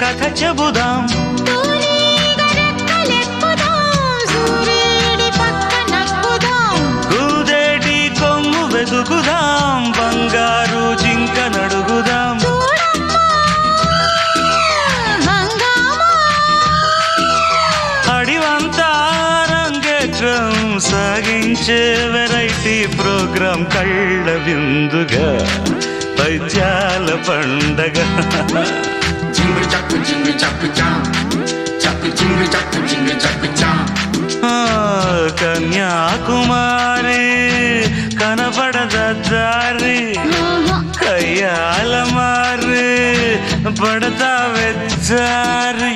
కథ చెబుదాం, కూదేటి కొమ్ము వెతుకుదాం, బంగారు జింక నడుగుదాం. అడివంతా రంగేట్రం సాగించే వెరైటీ ప్రోగ్రాం కళ్ళ విందుగా పైత్యాల పండగ. కన్యాకుమారి కనపడద దారి, కయ్యాల మారి పడతా వెచ్చారి.